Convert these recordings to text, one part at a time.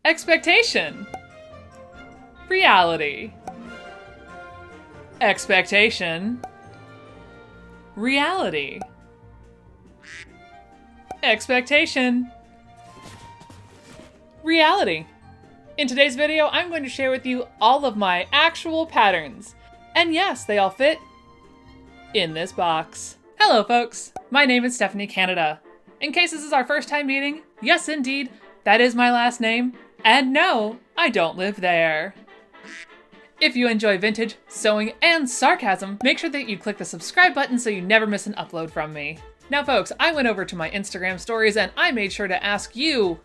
Expectation. Reality. Expectation. Reality. Expectation. Reality. In today's video, I'm going to share with you all of my actual patterns. And yes, they all fit in this box. Hello folks, my name is Stephanie Canada. In case this is our first time meeting, yes indeed, that is my last name. And no, I don't live there. If you enjoy vintage, sewing, and sarcasm, make sure that you click the subscribe button so you never miss an upload from me. Now folks, I went over to my Instagram stories and I made sure to ask you,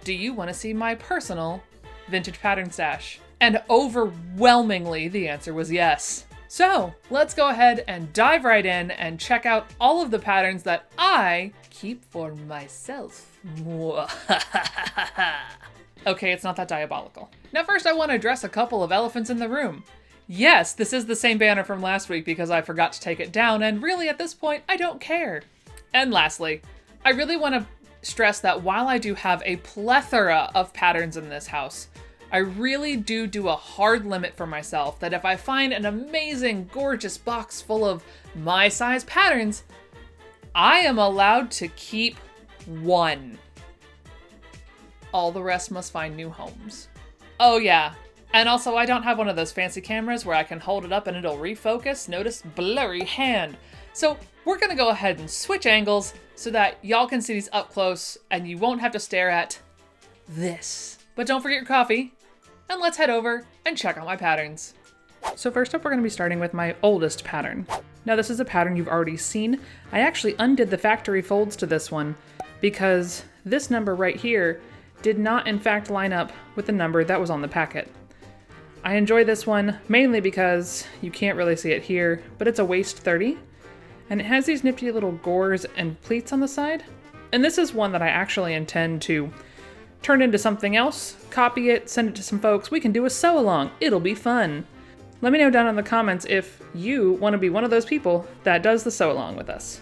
do you want to see my personal vintage pattern stash? And overwhelmingly, the answer was yes. So let's go ahead and dive right in and check out all of the patterns that I keep for myself. Okay, it's not that diabolical. Now first I want to address a couple of elephants in the room. Yes, this is the same banner from last week because I forgot to take it down, and really at this point, I don't care. And lastly, I really want to stress that while I do have a plethora of patterns in this house, I really do a hard limit for myself that if I find an amazing, gorgeous box full of my size patterns, I am allowed to keep one. All the rest must find new homes. Oh yeah, and also I don't have one of those fancy cameras where I can hold it up and it'll refocus. Notice blurry hand. So we're gonna go ahead and switch angles so that y'all can see these up close and you won't have to stare at this. But don't forget your coffee, and let's head over and check out my patterns. So first up, we're gonna be starting with my oldest pattern. Now this is a pattern you've already seen. I actually undid the factory folds to this one because this number right here did not in fact line up with the number that was on the packet. I enjoy this one mainly because you can't really see it here, but it's a waist 30, and it has these nifty little gores and pleats on the side. And this is one that I actually intend to turn into something else, copy it, send it to some folks. We can do a sew along. It'll be fun. Let me know down in the comments if you want to be one of those people that does the sew along with us.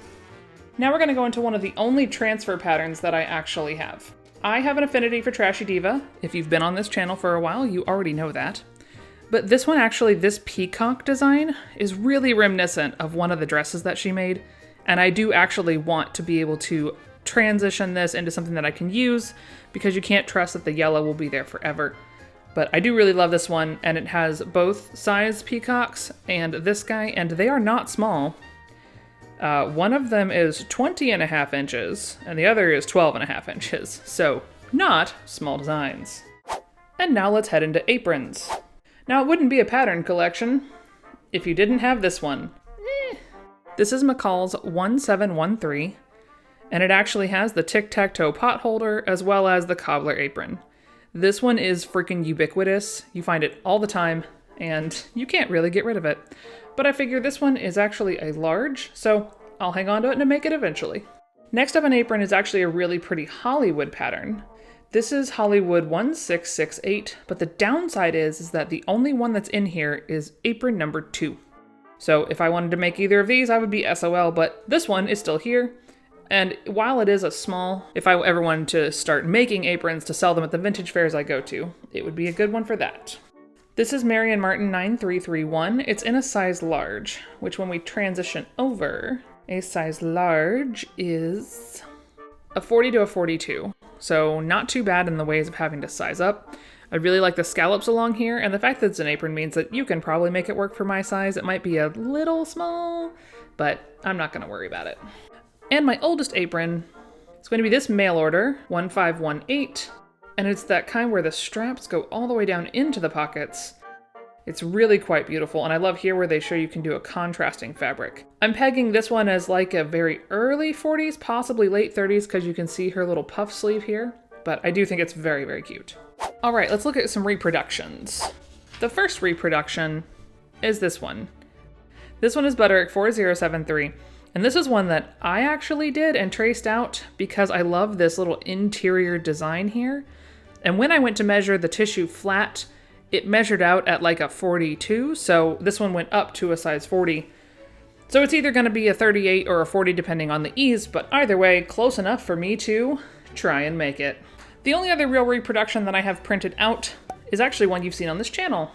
Now we're going to go into one of the only transfer patterns that I actually have. I have an affinity for Trashy Diva. If you've been on this channel for a while, you already know that. But this one actually, this peacock design is really reminiscent of one of the dresses that she made. And I do actually want to be able to transition this into something that I can use because you can't trust that the yellow will be there forever. But I do really love this one, and it has both size peacocks and this guy, and they are not small. One of them is 20.5 inches, and the other is 12.5 inches, so not small designs. And now let's head into aprons. Now it wouldn't be a pattern collection if you didn't have this one. This is McCall's 1713, and it actually has the tic-tac-toe pot holder as well as the cobbler apron. This one is freaking ubiquitous. You find it all the time, and you can't really get rid of it. But I figure this one is actually a large, so I'll hang on to it and make it eventually. Next up on apron is actually a really pretty Hollywood pattern. This is Hollywood 1668, but the downside is that the only one that's in here is apron number 2. So if I wanted to make either of these, I would be SOL, but this one is still here. And while it is a small, if I ever wanted to start making aprons to sell them at the vintage fairs I go to, it would be a good one for that. This is Marion Martin 9331. It's in a size large, which when we transition over, a size large is a 40 to a 42. So not too bad in the ways of having to size up. I really like the scallops along here, and the fact that it's an apron means that you can probably make it work for my size. It might be a little small, but I'm not gonna worry about it. And my oldest apron is going to be this mail order, 1518. And it's that kind where the straps go all the way down into the pockets. It's really quite beautiful, and I love here where they show you can do a contrasting fabric. I'm pegging this one as like a very early 40s, possibly late 30s, because you can see her little puff sleeve here, but I do think it's very, very cute. All right, let's look at some reproductions. The first reproduction is this one. This one is Butterick 4073. And this is one that I actually did and traced out because I love this little interior design here. And when I went to measure the tissue flat, it measured out at like a 42, so this one went up to a size 40. So it's either going to be a 38 or a 40 depending on the ease, but either way, close enough for me to try and make it. The only other real reproduction that I have printed out is actually one you've seen on this channel.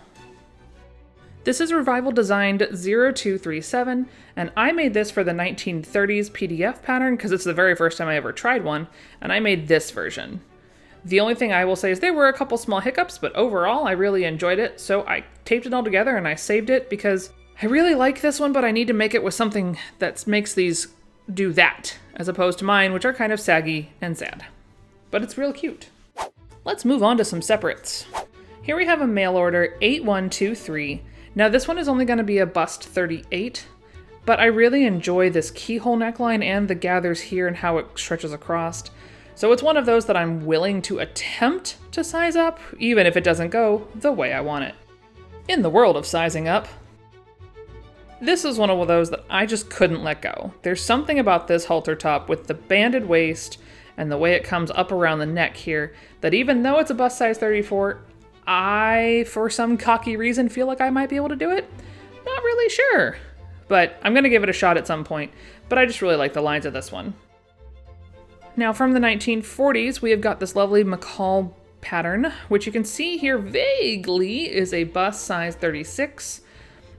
This is Revival Designed 0237, and I made this for the 1930s PDF pattern because it's the very first time I ever tried one, and I made this version. The only thing I will say is there were a couple small hiccups, but overall I really enjoyed it, so I taped it all together and I saved it because I really like this one, but I need to make it with something that makes these do that, as opposed to mine, which are kind of saggy and sad. But it's real cute. Let's move on to some separates. Here we have a mail order 8123. Now this one is only going to be a bust 38, but I really enjoy this keyhole neckline and the gathers here and how it stretches across. So it's one of those that I'm willing to attempt to size up, even if it doesn't go the way I want it. In the world of sizing up, this is one of those that I just couldn't let go. There's something about this halter top with the banded waist and the way it comes up around the neck here that even though it's a bust size 34, I, for some cocky reason, feel like I might be able to do it. Not really sure, but I'm gonna give it a shot at some point, but I just really like the lines of this one. Now from the 1940s, we have got this lovely McCall pattern, which you can see here vaguely is a bust size 36.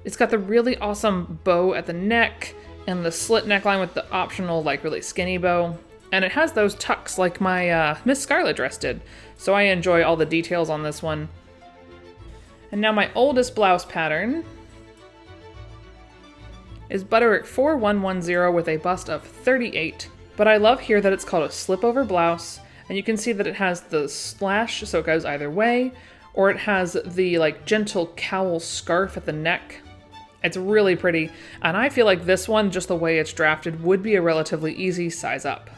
It's got the really awesome bow at the neck and the slit neckline with the optional like really skinny bow. And it has those tucks like my Miss Scarlet dress did. So I enjoy all the details on this one. And now my oldest blouse pattern is Butterick 4110 with a bust of 38. But I love here that it's called a slip-over blouse, and you can see that it has the slash, so it goes either way, or it has the like gentle cowl scarf at the neck. It's really pretty, and I feel like this one, just the way it's drafted, would be a relatively easy size up.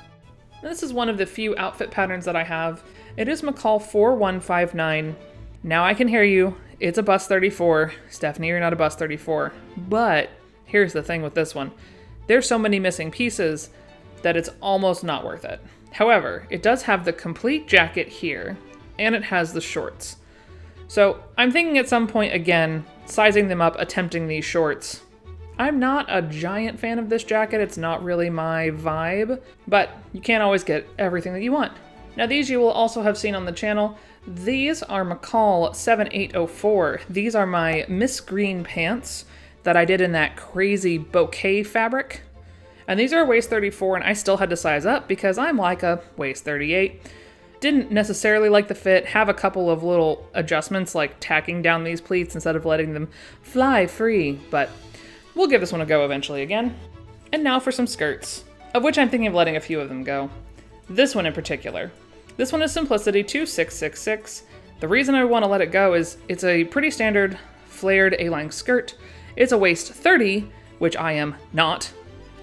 This is one of the few outfit patterns that I have. It is McCall 4159. Now I can hear you. It's a bust 34. Stephanie, you're not a bust 34. But here's the thing with this one. There's so many missing pieces that it's almost not worth it. However, it does have the complete jacket here, and it has the shorts. So I'm thinking at some point, again, sizing them up, attempting these shorts. I'm not a giant fan of this jacket. It's not really my vibe, but you can't always get everything that you want. Now these you will also have seen on the channel. These are McCall 7804. These are my Miss Green pants that I did in that crazy bouquet fabric. And these are a waist 34, and I still had to size up because I'm like a waist 38. Didn't necessarily like the fit, have a couple of little adjustments like tacking down these pleats instead of letting them fly free, but we'll give this one a go eventually again. And now for some skirts, of which I'm thinking of letting a few of them go. This one in particular. This one is Simplicity 2666. The reason I want to let it go is it's a pretty standard flared A-line skirt. It's a waist 30, which I am not.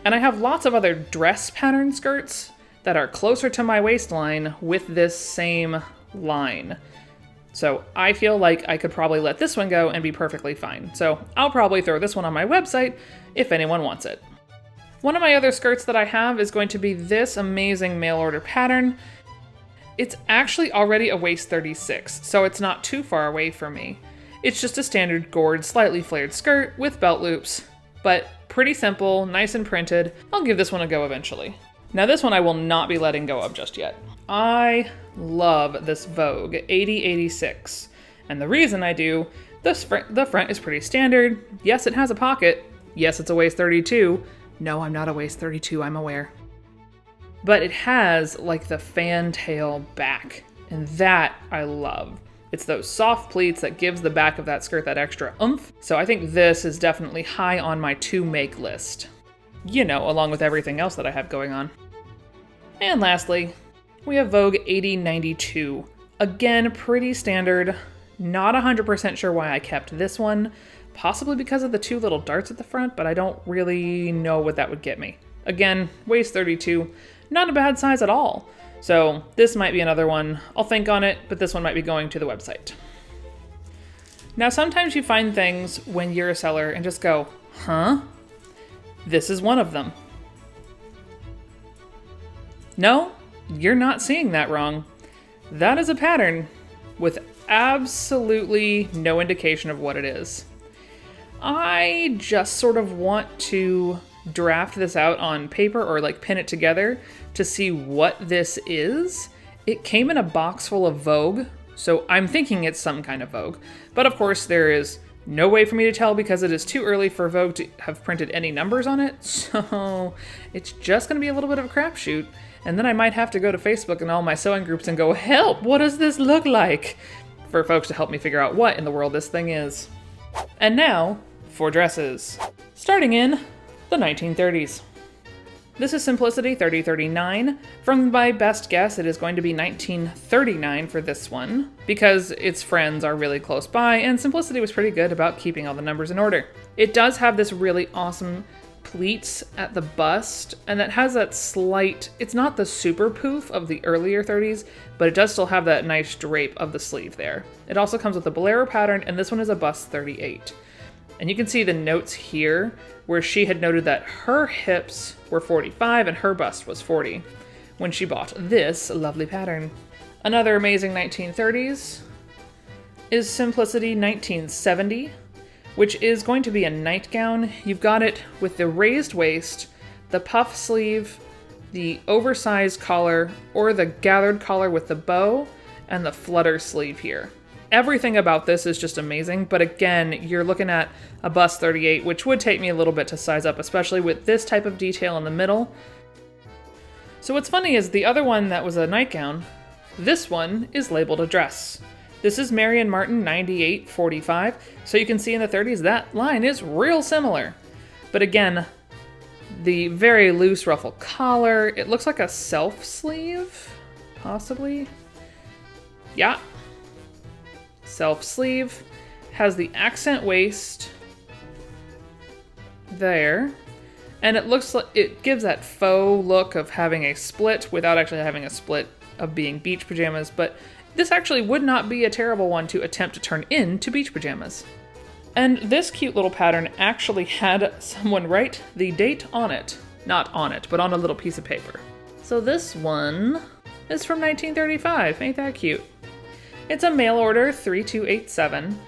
And I have lots of other dress pattern skirts that are closer to my waistline with this same line. So I feel like I could probably let this one go and be perfectly fine. So I'll probably throw this one on my website if anyone wants it. One of my other skirts that I have is going to be this amazing mail order pattern. It's actually already a waist 36, so it's not too far away from me. It's just a standard gored, slightly flared skirt with belt loops, but pretty simple, nice and printed. I'll give this one a go eventually. Now this one I will not be letting go of just yet. I love this Vogue 8086, and the reason I do, the front is pretty standard. Yes, it has a pocket. Yes, it's a waist 32. No, I'm not a waist 32, I'm aware. But it has like the fantail back, and that I love. It's those soft pleats that gives the back of that skirt that extra oomph. So I think this is definitely high on my to make list. You know, along with everything else that I have going on. And lastly, we have Vogue 8092. Again, pretty standard. Not 100% sure why I kept this one. Possibly because of the two little darts at the front, but I don't really know what that would get me. Again, waist 32. Not a bad size at all. So this might be another one. I'll think on it, but this one might be going to the website. Now sometimes you find things when you're a seller and just go, huh? This is one of them. No, you're not seeing that wrong. That is a pattern with absolutely no indication of what it is. I just sort of want to draft this out on paper or like pin it together to see what this is It came in a box full of Vogue, so I'm thinking it's some kind of Vogue. But of course, there is no way for me to tell because it is too early for Vogue to have printed any numbers on it, so it's just going to be a little bit of a crapshoot. And then I might have to go to Facebook and all my sewing groups and go, help, what does this look like? For folks to help me figure out what in the world this thing is. And now, for dresses. Starting in the 1930s. This is Simplicity 3039. From my best guess, it is going to be 1939 for this one, because its friends are really close by, and Simplicity was pretty good about keeping all the numbers in order. It does have this really awesome pleats at the bust, and that has that slight, it's not the super poof of the earlier 30s, but it does still have that nice drape of the sleeve there. It also comes with a bolero pattern, and this one is a bust 38. And you can see the notes here where she had noted that her hips were 45 and her bust was 40 when she bought this lovely pattern. Another amazing 1930s is Simplicity 1970, which is going to be a nightgown. You've got it with the raised waist, the puff sleeve, the oversized collar, or the gathered collar with the bow, and the flutter sleeve here. Everything about this is just amazing, but again, you're looking at a bust 38, which would take me a little bit to size up, especially with this type of detail in the middle. So what's funny is the other one that was a nightgown, this one is labeled a dress. This is Marion Martin 9845, so you can see in the 30s that line is real similar. But again, the very loose ruffle collar, it looks like a self sleeve, possibly. Yeah. Self sleeve, has the accent waist there, and it looks like it gives that faux look of having a split without actually having a split of being beach pajamas, but this actually would not be a terrible one to attempt to turn into beach pajamas. And this cute little pattern actually had someone write the date on it. Not on it, but on a little piece of paper. So this one is from 1935. Ain't that cute? It's a mail order 3287,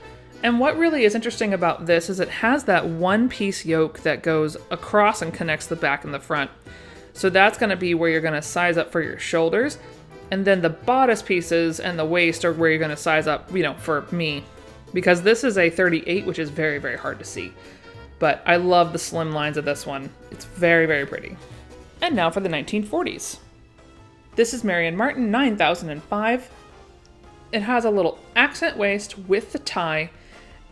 and what really is interesting about this is it has that one-piece yoke that goes across and connects the back and the front. So that's going to be where you're going to size up for your shoulders, and then the bodice pieces and the waist are where you're going to size up, for me, because this is a 38, which is very, very hard to see. But I love the slim lines of this one. It's very, very pretty. And now for the 1940s. This is Marion Martin 9005. It has a little accent waist with the tie.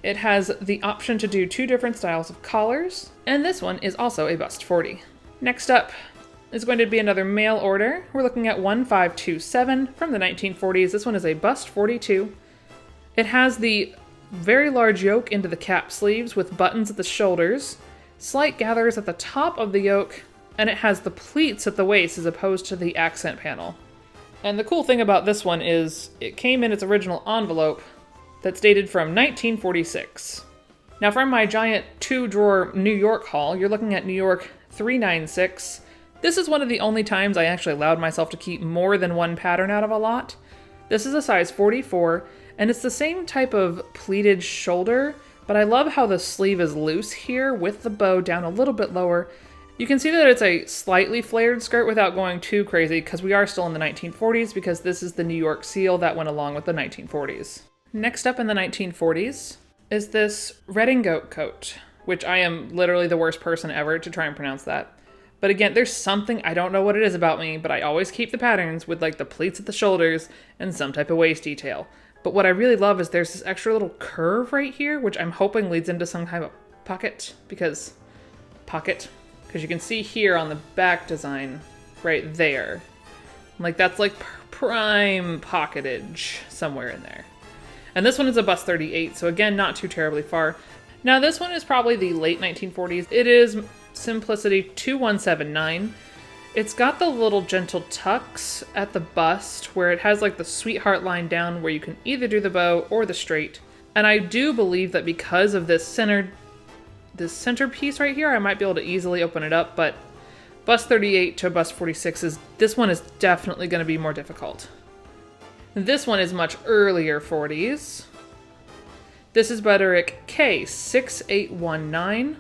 It has the option to do two different styles of collars, and this one is also a bust 40. Next up is going to be another mail order. We're looking at 1527 from the 1940s. This one is a bust 42. It has the very large yoke into the cap sleeves with buttons at the shoulders, slight gathers at the top of the yoke, and it has the pleats at the waist as opposed to the accent panel. And the cool thing about this one is it came in its original envelope that's dated from 1946. Now from my giant 2-drawer New York haul, you're looking at New York 396. This is one of the only times I actually allowed myself to keep more than one pattern out of a lot. This is a size 44, and it's the same type of pleated shoulder, but I love how the sleeve is loose here with the bow down a little bit lower. You can see that it's a slightly flared skirt without going too crazy because we are still in the 1940s because this is the New York seal that went along with the 1940s. Next up in the 1940s is this redingote coat, which I am literally the worst person ever to try and pronounce that. But again, there's something, I don't know what it is about me, but I always keep the patterns with like the pleats at the shoulders and some type of waist detail. But what I really love is there's this extra little curve right here, which I'm hoping leads into some kind of pocket, because you can see here on the back design right there, like that's like prime pocketage somewhere in there. And this one is a bust 38, so again, not too terribly far. Now this one is probably the late 1940s. It is Simplicity 2179. It's got the little gentle tucks at the bust where it has like the sweetheart line down where you can either do the bow or the straight. And I do believe that because of this center piece right here, I might be able to easily open it up, but bust 38 to bust 46 this one is definitely going to be more difficult. This one is much earlier 40s. This is Butterick K6819.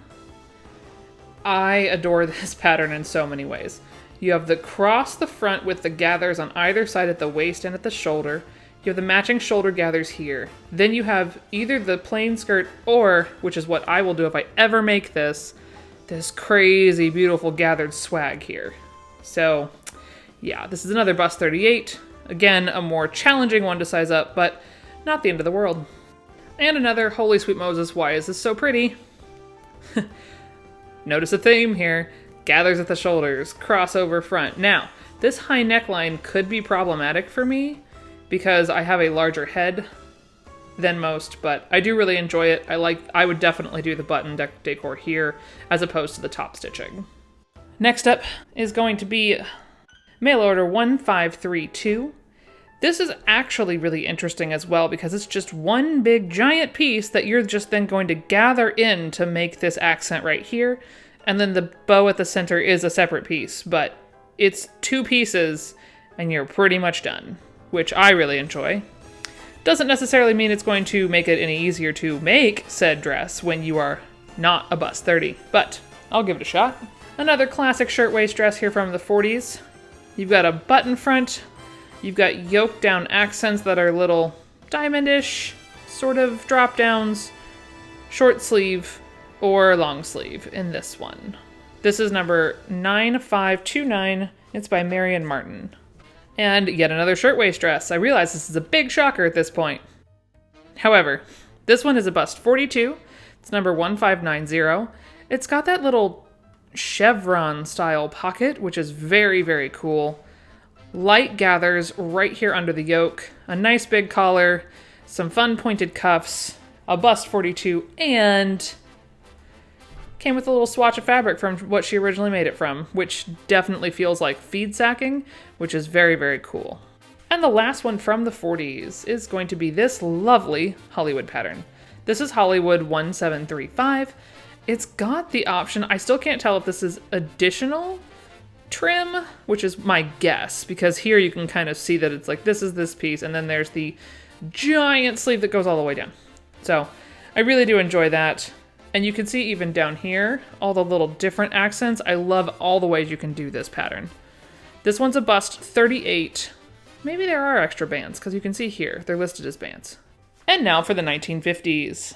I adore this pattern in so many ways. You have the cross the front with the gathers on either side at the waist and at the shoulder. You have the matching shoulder gathers here. Then you have either the plain skirt or, which is what I will do if I ever make this crazy beautiful gathered swag here. So yeah, this is another bust 38. Again, a more challenging one to size up, but not the end of the world. And another holy sweet Moses, why is this so pretty? Notice a theme here. Gathers at the shoulders, crossover front. Now, this high neckline could be problematic for me because I have a larger head than most, but I do really enjoy it. I would definitely do the button decor here as opposed to the top stitching. Next up is going to be mail order 1532. This is actually really interesting as well because it's just one big giant piece that you're just then going to gather in to make this accent right here. And then the bow at the center is a separate piece, but it's two pieces and you're pretty much done, which I really enjoy. Doesn't necessarily mean it's going to make it any easier to make said dress when you are not a bust 30, but I'll give it a shot. Another classic shirtwaist dress here from the 40s. You've got a button front, you've got yoke down accents that are little diamondish, sort of drop downs, short sleeve, or long sleeve in this one. This is number 9529. It's by Marion Martin. And yet another shirtwaist dress. I realize this is a big shocker at this point. However, this one is a bust 42. It's number 1590. It's got that little chevron style pocket, which is very, very cool. Light gathers right here under the yoke. A nice big collar, some fun pointed cuffs, a bust 42, and came with a little swatch of fabric from what she originally made it from, which definitely feels like feed sacking, which is very, very cool. And the last one from the 40s is going to be this lovely Hollywood pattern. This is Hollywood 1735. It's got the option, I still can't tell if this is additional trim, which is my guess, because here you can kind of see that it's like this is this piece, and then there's the giant sleeve that goes all the way down. So I really do enjoy that. And you can see even down here, all the little different accents. I love all the ways you can do this pattern. This one's a bust 38. Maybe there are extra bands, because you can see here, they're listed as bands. And now for the 1950s.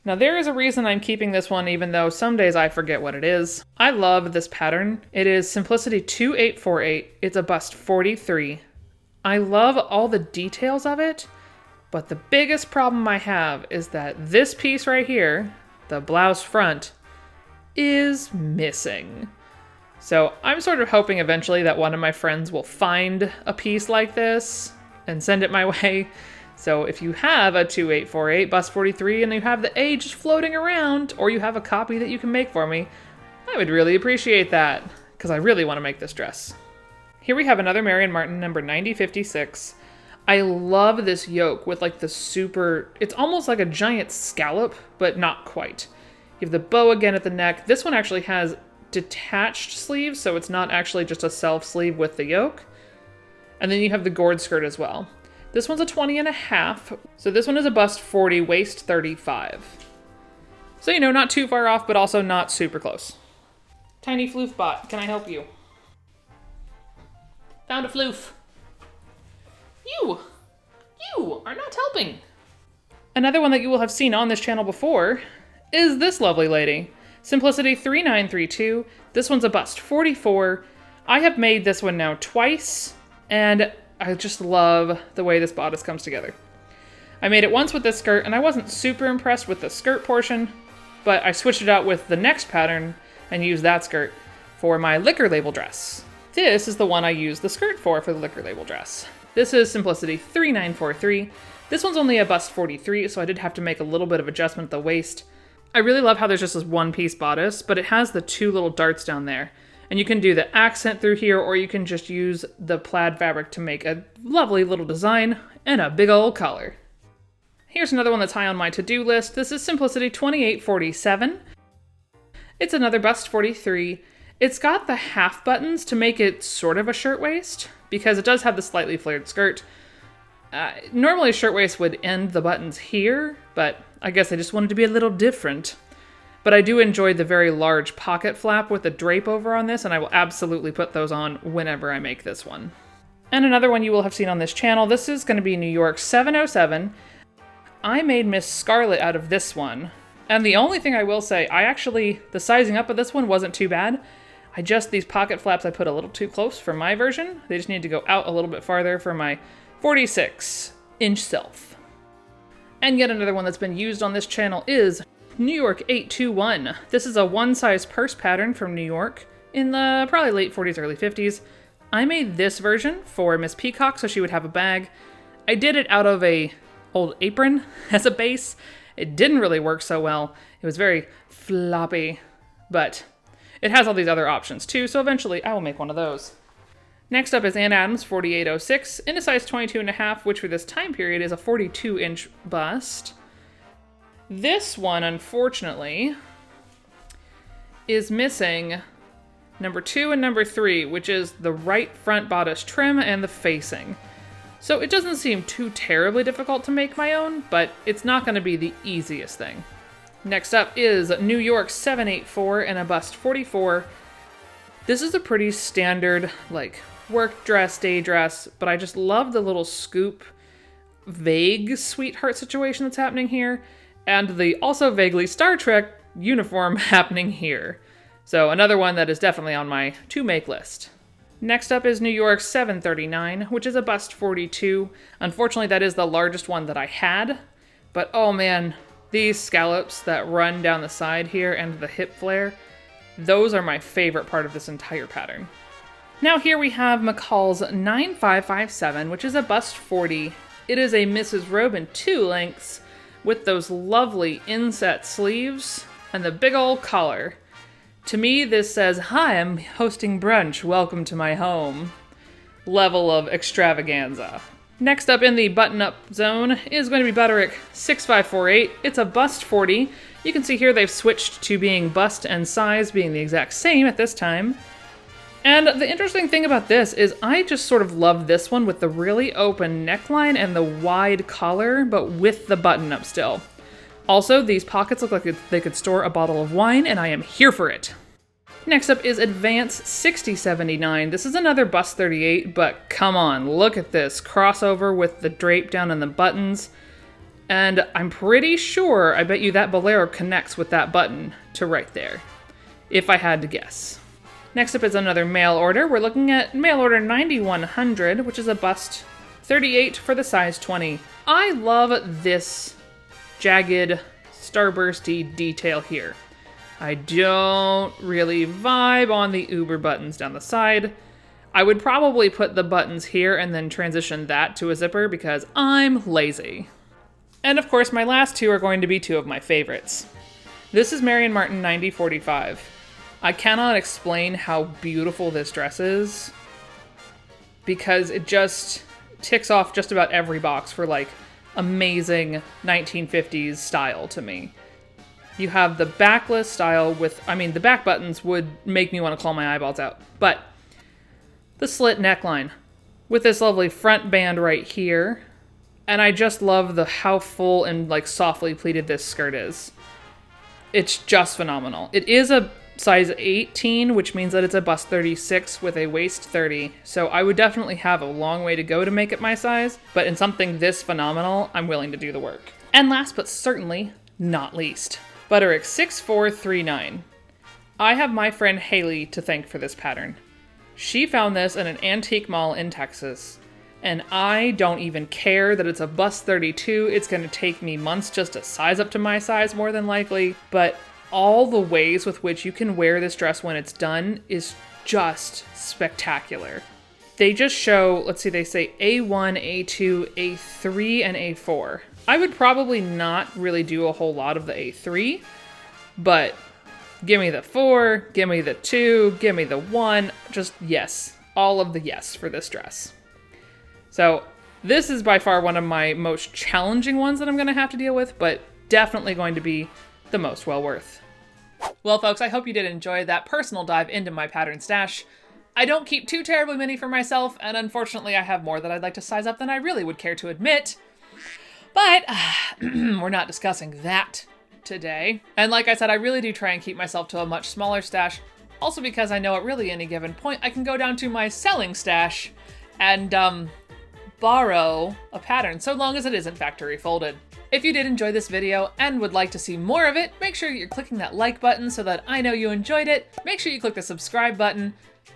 Now there is a reason I'm keeping this one, even though some days I forget what it is. I love this pattern. It is Simplicity 2848. It's a bust 43. I love all the details of it, but the biggest problem I have is that this piece right here, the blouse front, is missing. So I'm sort of hoping eventually that one of my friends will find a piece like this and send it my way. So if you have a 2848 bust 43 and you have the A just floating around, or you have a copy that you can make for me, I would really appreciate that, because I really want to make this dress. Here we have another Marion Martin, number 9056. I love this yoke with like the super, it's almost like a giant scallop, but not quite. You have the bow again at the neck. This one actually has detached sleeves, so it's not actually just a self sleeve with the yoke. And then you have the gourd skirt as well. This one's a 20 and a half. So this one is a bust 40, waist 35. So, you know, not too far off, but also not super close. Tiny floof bot, can I help you? Found a floof. You are not helping. Another one that you will have seen on this channel before is this lovely lady. Simplicity 3932. This one's a bust 44. I have made this one now twice, and I just love the way this bodice comes together. I made it once with this skirt, and I wasn't super impressed with the skirt portion, but I switched it out with the next pattern and used that skirt for my liquor label dress. This is the one I used the skirt for the liquor label dress. This is Simplicity 3943. This one's only a bust 43, so I did have to make a little bit of adjustment at the waist. I really love how there's just this one piece bodice, but it has the two little darts down there. And you can do the accent through here, or you can just use the plaid fabric to make a lovely little design and a big old collar. Here's another one that's high on my to-do list. This is Simplicity 2847. It's another bust 43. It's got the half buttons to make it sort of a shirtwaist, because it does have the slightly flared skirt. Normally a shirtwaist would end the buttons here, but I guess I just wanted to be a little different. But I do enjoy the very large pocket flap with the drape over on this, and I will absolutely put those on whenever I make this one. And another one you will have seen on this channel, this is going to be New York 707. I made Miss Scarlet out of this one. And the only thing I will say, the sizing up of this one wasn't too bad. These pocket flaps I put a little too close for my version. They just need to go out a little bit farther for my 46-inch self. And yet another one that's been used on this channel is New York 821. This is a one-size purse pattern from New York in the probably late 40s, early 50s. I made this version for Miss Peacock so she would have a bag. I did it out of a old apron as a base. It didn't really work so well. It was very floppy, but it has all these other options too, so eventually I will make one of those. Next up is Ann Adams 4806 in a size 22.5, which for this time period is a 42-inch bust. This one, unfortunately, is missing number 2 and number 3, which is the right front bodice trim and the facing. So it doesn't seem too terribly difficult to make my own, but it's not going to be the easiest thing. Next up is New York 784 in a bust 44. This is a pretty standard, like, work dress, day dress, but I just love the little scoop, vague sweetheart situation that's happening here, and the also vaguely Star Trek uniform happening here. So another one that is definitely on my to-make list. Next up is New York 739, which is a bust 42. Unfortunately, that is the largest one that I had, but oh man, these scallops that run down the side here and the hip flare, those are my favorite part of this entire pattern. Now here we have McCall's 9557, which is a bust 40. It is a Mrs. Robe in 2 lengths with those lovely inset sleeves and the big old collar. To me, this says, "Hi, I'm hosting brunch. Welcome to my home." Level of extravaganza. Next up in the button-up zone is going to be Butterick 6548. It's a bust 40. You can see here they've switched to being bust and size being the exact same at this time. And the interesting thing about this is I just sort of love this one with the really open neckline and the wide collar, but with the button-up still. Also, these pockets look like they could store a bottle of wine, and I am here for it. Next up is Advance 6079. This is another bust 38, but come on, look at this crossover with the drape down in the buttons. And I'm pretty sure, I bet you that bolero connects with that button to right there, if I had to guess. Next up is another mail order. We're looking at mail order 9100, which is a bust 38 for the size 20. I love this jagged, starbursty detail here. I don't really vibe on the Uber buttons down the side. I would probably put the buttons here and then transition that to a zipper because I'm lazy. And of course, my last two are going to be two of my favorites. This is Marion Martin 9045. I cannot explain how beautiful this dress is because it just ticks off just about every box for like amazing 1950s style to me. You have the backless style with, the back buttons would make me want to claw my eyeballs out, but the slit neckline with this lovely front band right here. And I just love how full and like softly pleated this skirt is. It's just phenomenal. It is a size 18, which means that it's a bust 36 with a waist 30. So I would definitely have a long way to go to make it my size, but in something this phenomenal, I'm willing to do the work. And last but certainly not least, Butterick 6439. I have my friend Haley to thank for this pattern. She found this in an antique mall in Texas, and I don't even care that it's a bust 32. It's going to take me months just to size up to my size more than likely, but all the ways with which you can wear this dress when it's done is just spectacular. They just show, let's see, they say A1, A2, A3, and A4. I would probably not really do a whole lot of the A3, but give me the 4, give me the 2, give me the 1, just yes. All of the yes for this dress. So this is by far one of my most challenging ones that I'm going to have to deal with, but definitely going to be the most well worth. Well, folks, I hope you did enjoy that personal dive into my pattern stash. I don't keep too terribly many for myself, and unfortunately I have more that I'd like to size up than I really would care to admit. But we're not discussing that today. And like I said, I really do try and keep myself to a much smaller stash. Also because I know at really any given point, I can go down to my selling stash and borrow a pattern, so long as it isn't factory folded. If you did enjoy this video and would like to see more of it, make sure you're clicking that like button so that I know you enjoyed it. Make sure you click the subscribe button.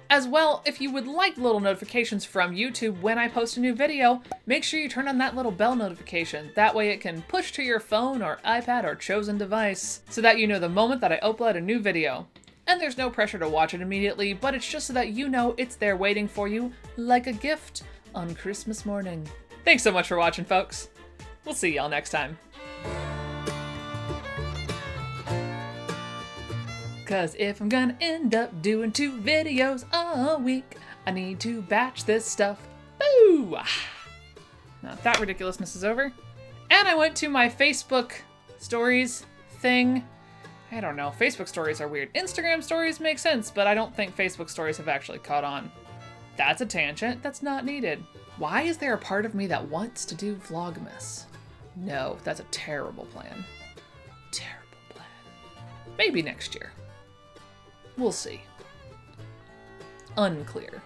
As well, if you would like little notifications from YouTube when I post a new video, make sure you turn on that little bell notification. That way it can push to your phone or iPad or chosen device so that you know the moment that I upload a new video. And there's no pressure to watch it immediately, but it's just so that you know it's there waiting for you like a gift on Christmas morning. Thanks so much for watching, folks. We'll see y'all next time. Cause if I'm gonna end up doing 2 videos a week, I need to batch this stuff. Boo! Now that ridiculousness is over. And I went to my Facebook stories thing. I don't know, Facebook stories are weird. Instagram stories make sense, but I don't think Facebook stories have actually caught on. That's a tangent that's not needed. Why is there a part of me that wants to do Vlogmas? No, that's a terrible plan. Terrible plan. Maybe next year. We'll see. Unclear.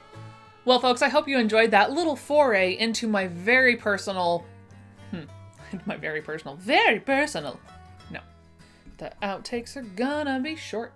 Well, folks, I hope you enjoyed that little foray into my very personal... very personal. No. The outtakes are gonna be short.